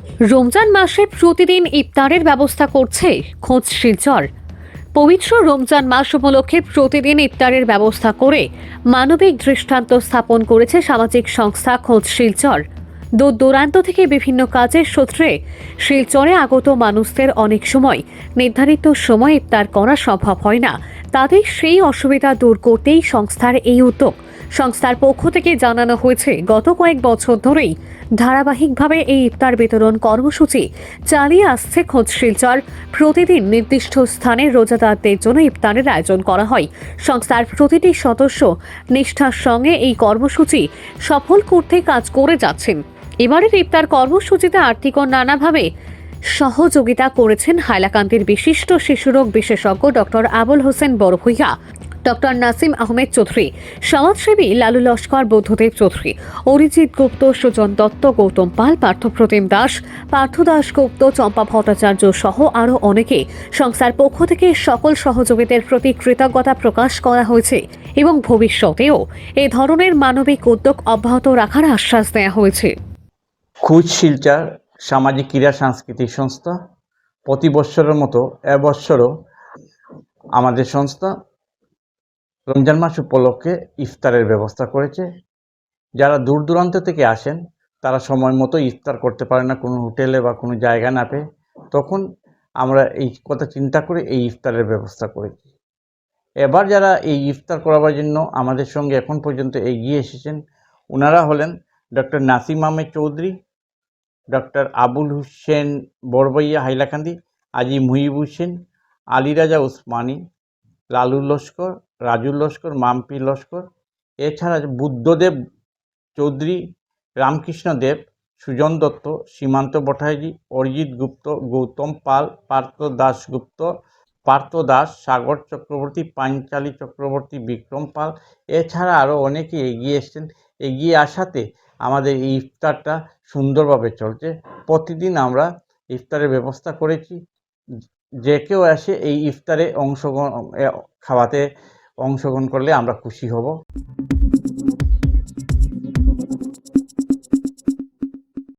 রমজান মাসে প্রতিদিন ইফতারের ব্যবস্থা করছে খোঁজ শিলচর। পবিত্র রমজান মাস উপলক্ষে প্রতিদিন ইফতারের ব্যবস্থা করে মানবিক দৃষ্টান্ত স্থাপন করেছে সামাজিক সংস্থা খোঁজ শিলচর। দূর দূরান্ত থেকে বিভিন্ন কাজের সূত্রে শিলচরে আগত মানুষদের অনেক সময় নির্ধারিত সময় ইফতার করা সম্ভব হয় না। তাদের সেই অসুবিধা দূর করতেই সংস্থার এই উদ্যোগ। সংস্থার পক্ষ থেকে জানানো হয়েছে, গত কয়েক বছর ধরেই ধারাবাহিকভাবে এই ইফতার বিতরণ কর্মসূচি চালিয়ে আসছে খোঁজ শিলচর। প্রতিদিন নির্দিষ্ট স্থানে রোজাদারদের জন্য ইফতারের আয়োজন করা হয়। সংস্থার প্রতিটি সদস্য নিষ্ঠার সঙ্গে এই কর্মসূচি সফল করতে কাজ করে যাচ্ছেন। এবারের ইফতার কর্মসূচিতে আর্থিক ও নানাভাবে সহযোগিতা করেছেন হাইলাকান্দির বিশিষ্ট শিশুরোগ বিশেষজ্ঞ ডক্টর আবুল হোসেন বড়ভূইয়া, ডক্টর নাসিম আহমেদ চৌধুরী, সমাজসেবী লালু লস্কর, বুদ্ধদেব চৌধুরী, অরিজিৎ গুপ্ত, সুজন দত্ত, গৌতম পাল, পার্থপ্রতিম দাস, পার্থ দাস গুপ্ত, চম্পা ভট্টাচার্য সহ আরও অনেকে। সংস্থার পক্ষ থেকে সকল সহযোগীদের প্রতি কৃতজ্ঞতা প্রকাশ করা হয়েছে এবং ভবিষ্যতেও এ ধরনের মানবিক উদ্যোগ অব্যাহত রাখার আশ্বাস দেওয়া হয়েছে। খোঁজ শিলচর সামাজিক ক্রীড়া সাংস্কৃতিক সংস্থা প্রতি বৎসরের মতো এবছরও আমাদের সংস্থা রমজান মাস উপলক্ষে ইফতারের ব্যবস্থা করেছে। যারা দূর দূরান্ত থেকে আসেন তারা সময় মতো ইফতার করতে পারে না কোনো হোটেলে বা কোনো জায়গা না পেয়ে, তখন আমরা এই কথা চিন্তা করে এই ইফতারের ব্যবস্থা করেছি। এবার যারা এই ইফতার করাবার জন্য আমাদের সঙ্গে এখন পর্যন্ত এগিয়ে এসেছেন ওনারা হলেন ডক্টর নাসিম আহমেদ চৌধুরী, ডক্টর আবুল হোসেন বড়ভূইয়া হাইলাকান্দি, আজি মুহিব হোসেন, আলী রাজা উসমানী, লালু লস্কর, রাজু লস্কর, মাম্পি লস্কর, এছাড়া বুদ্ধদেব চৌধুরী, রামকৃষ্ণ দেব, সুজন দত্ত, সীমান্ত ভট্টাচার্য, অরিজিৎ গুপ্ত, গৌতম পাল, পার্থ দাস, সাগর চক্রবর্তী, পাঞ্চালী চক্রবর্তী, বিক্রম পাল, এছাড়া আরও অনেকে এগিয়ে এসছেন। এগিয়ে আসাতে আমাদের এই ইফতারটা সুন্দরভাবে চলছে। প্রতিদিন আমরা ইফতারের ব্যবস্থা করেছি। যে কেউ এসে এই ইফতারে খাওয়াতে অংশগ্রহণ করলে আমরা খুশি হব।